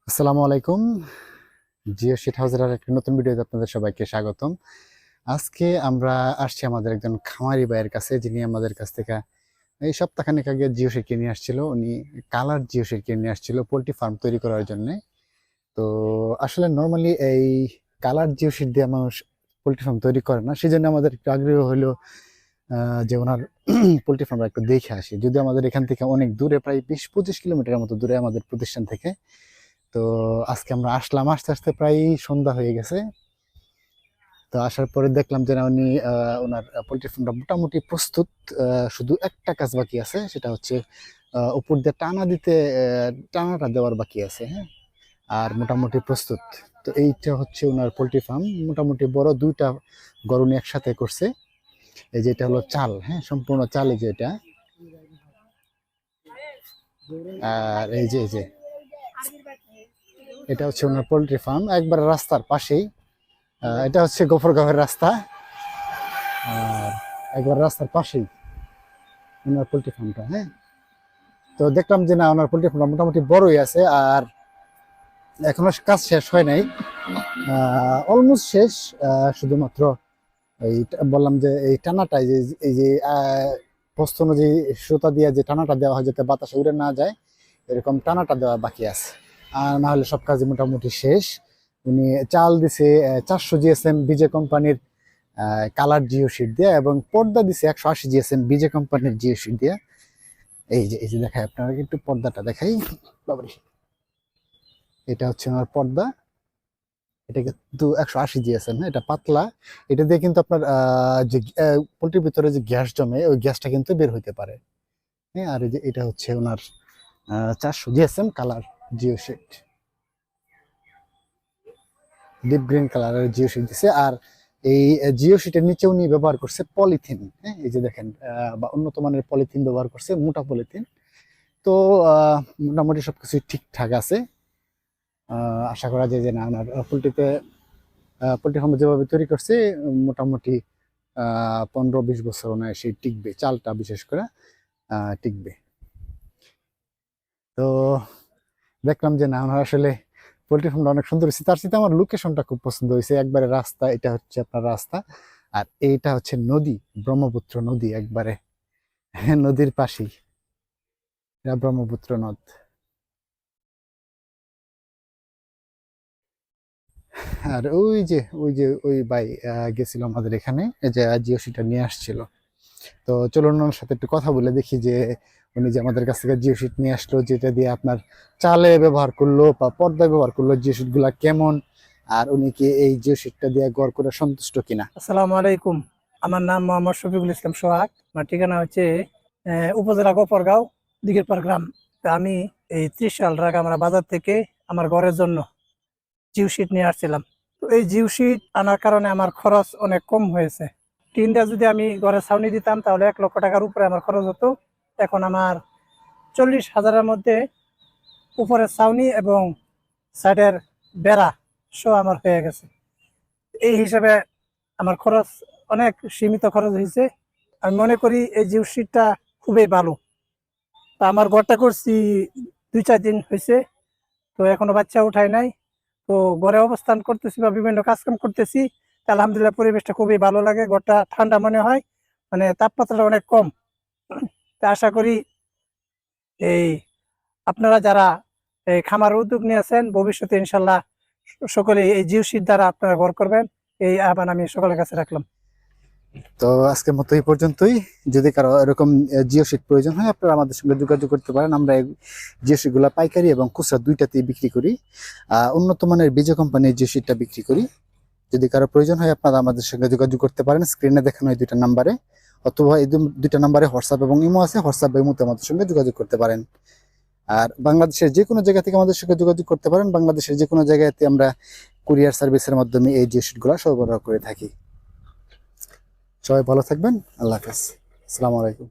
আসসালামু আলাইকুম। জিও শিট হাউসের আর একটা নতুন ভিডিওতে আপনাদের সবাইকে স্বাগতম। আজকে আমরা আসছি আমাদের একজন খামারি ভাইয়ের কাছে, যিনি আমাদের কাছ থেকে এই সপ্তাহখানেক আগে জিও শিট কিনে আসছিল। উনি কালার জিও শিট কিনে আসছিল পোলট্রি ফার্ম তৈরি করার জন্য। তো আসলে নর্মালি এই কালার জিও শিট দিয়ে মানুষ পোলট্রি ফার্ম তৈরি করে না, সেই জন্য আমাদের একটু আগ্রহ হলো যে ওনার পোলট্রি ফার্মটা একটু দেখে আসি। যদিও আমাদের এখান থেকে অনেক দূরে, প্রায় 20-25 কিলোমিটারের মতো দূরে আমাদের প্রতিষ্ঠান থেকে। তো আজকে আমরা আসলাম, আস্তে আস্তে প্রায় সন্ধ্যা হয়ে গেছে। তো আসার পরে দেখলাম যে না, উনি ওনার পোলট্রি ফার্মটা মোটামুটি প্রস্তুত। শুধু একটা কাজ বাকি আছে, সেটা হচ্ছে উপর দিয়ে টানা দিতে, টানাটা দেওয়ার বাকি আছে। হ্যাঁ, আর মোটামুটি প্রস্তুত। তো এইটা হচ্ছে ওনার পোলট্রি ফার্ম, মোটামুটি বড় দুইটা গরু উনি একসাথে করছে। এই যে এটা হলো চাল, হ্যাঁ সম্পূর্ণ চাল, এই যে এটা। আর এই যে এটা হচ্ছে ওনার পোলট্রি ফার্ম, একবার রাস্তার পাশেই। এটা হচ্ছে গফরগাঁওয়ের রাস্তা, আর একবার রাস্তার পাশেই ওনার পোলট্রি ফার্মটা। হ্যাঁ, তো দেখলাম যে না, ওনার পোলট্রি ফার্মটা মোটামুটি বড়ই আছে, আর এখনো কাজ শেষ হয় নাই, অলমোস্ট শেষ। শুধুমাত্র এই বললাম যে এই টানাটা, এই যে পোস্ত অনুযায়ী সুতা দিয়ে যে টানাটা দেওয়া হয় যাতে বাতাসে উড়ে না যায়, এরকম টানাটা দেওয়া বাকি আছে। আর না হলে সব কাজ মোটামুটি শেষ। উনি চাল দিছে 400 জিএসএম বিজে কোম্পানির কালার জিও শিট দিয়ে, এবং পর্দা দিছে 180 জিএসএম বিজে কোম্পানির জিও শিট দিয়ে। এই যে দেখাই আপনারা, একটু পর্দাটা দেখাই। বাবারে, এটা হচ্ছে আমার পর্দা। এটা কিন্তু 180 জিএসএম, হ্যাঁ, এটা পাতলা। এটা দিয়ে কিন্তু আপনার যে পোলট্রির ভিতরে যে গ্যাস জমে, ওই গ্যাসটা কিন্তু বের হইতে পারে। হ্যাঁ, আর এই যে এটা হচ্ছে ওনার 400 GSM colour geo sheet, deep green কালারের জিও শিট দিছে। আর এই জিও শিটের নিচে উনি ব্যবহার করছে পলিথিন। হ্যাঁ, এই যে দেখেন, বা উন্নত মানের পলিথিন ব্যবহার করছে, মোটা পলিথিন। তো মোটামুটি সবকিছু ঠিকঠাক আছে। আশা করা যায় যে না, ওনার পোলট্রি ফার্ম যেভাবে তৈরি করছে, মোটামুটি 15-20 বছর অনায়াসে টিকবে, চালটা বিশেষ করে টিকবে। তো দেখলাম যে না, আমার আসলে পোলট্রি ফার্মটা অনেক সুন্দর হয়েছে। তার সাথে আমার লোকেশনটা খুব পছন্দ হয়েছে, একবারে রাস্তা, এটা হচ্ছে আপনার রাস্তা, আর এইটা হচ্ছে নদী, ব্রহ্মপুত্র নদী একবারে। হ্যাঁ, নদীর পাশেই, এটা ব্রহ্মপুত্র নদ। আর ওই যে ওই ভাই গেছিল আমাদের এখানে, এই যে জিওসিটা নিয়ে আসছিল। তো চলুন ওনার সাথে একটু কথা বলে দেখি যে উনি যে আমাদের কাছ থেকে জিও শিট নিয়ে আসলো, যেটা দিয়ে আপনার চালে ব্যবহার করলো বা পর্দায় ব্যবহার করলো, জিও শিট গুলা কেমন, আর উনি কি এই জিও শিটটা দিয়ে গড় করে সন্তুষ্ট কিনা। আসসালামু আলাইকুম। আমার নাম মোহাম্মদ শফিকুল ইসলাম সোহাগ। আমার ঠিকানা হচ্ছে উপজেলা গফরগাঁও, দিঘিরপাড় গ্রাম। তা আমি এই 30 সাল রাগামারা বাজার থেকে আমার ঘরের জন্য জিও শিট নিয়ে আসছিলাম। তো এই জিও শিট আনার কারণে আমার খরচ অনেক কম হয়েছে। টিনটা যদি আমি ঘরে ছাউনি দিতাম তাহলে 1 লক্ষ টাকার উপরে আমার খরচ হতো। এখন আমার 40,000-এর মধ্যে উপরের ছাউনি এবং সাইডের বেড়া সহ আমার হয়ে গেছে। এই হিসাবে আমার খরচ অনেক সীমিত খরচ হয়েছে। আমি মনে করি এই জিও শিটটা খুবই ভালো। তা আমার ঘরটা করছি 2-4 দিন হয়েছে, তো এখনো বাচ্চা উঠায় নাই। তো ঘরে অবস্থান করতেছি বা বিভিন্ন কাজকাম করতেছি, তা আলহামদুলিল্লাহ পরিবেশটা খুবই ভালো লাগে, ঘরটা ঠান্ডা মনে হয়, মানে তাপমাত্রাটা অনেক কম। তা আশা করি এই আপনারা যারা এই খামার উদ্যোগ নিয়েছেন, ভবিষ্যতে ইনশাল্লাহ সকলে এই জিও শিট দ্বারা আপনারা ঘর করবেন, এই আহ্বান আমি সকলের কাছে রাখলাম। তো আজকের মতো এই পর্যন্তই। যদি কারো এরকম জিও শিট প্রয়োজন হয়, আপনারা আমাদের সঙ্গে যোগাযোগ করতে পারেন। আমরা এই জিও শিটগুলো পাইকারি এবং খুচরা দুইটাতেই বিক্রি করি। উন্নত মানের বিজয় কোম্পানির জিও শিটটা বিক্রি করি। যদি কারো প্রয়োজন হয়, আপনারা আমাদের সঙ্গে যোগাযোগ করতে পারেন স্ক্রিনে দেখানো এই দুইটা নাম্বারে, অথবা এই দুইটা নাম্বারে হোয়াটসঅ্যাপ এবং ইমো আছে, হোয়াটসঅ্যাপ বা ইমোতে আমাদের সঙ্গে যোগাযোগ করতে পারেন। আর বাংলাদেশের যে কোনো জায়গা থেকে আমাদের সঙ্গে যোগাযোগ করতে পারেন। বাংলাদেশের যে কোনো জায়গাতে আমরা কুরিয়ার সার্ভিসের মাধ্যমে এই জিও শিটগুলো সরবরাহ করে থাকি। সবাই ভালো থাকবেন, আল্লাহ হাফেজ, আসসালামু আলাইকুম।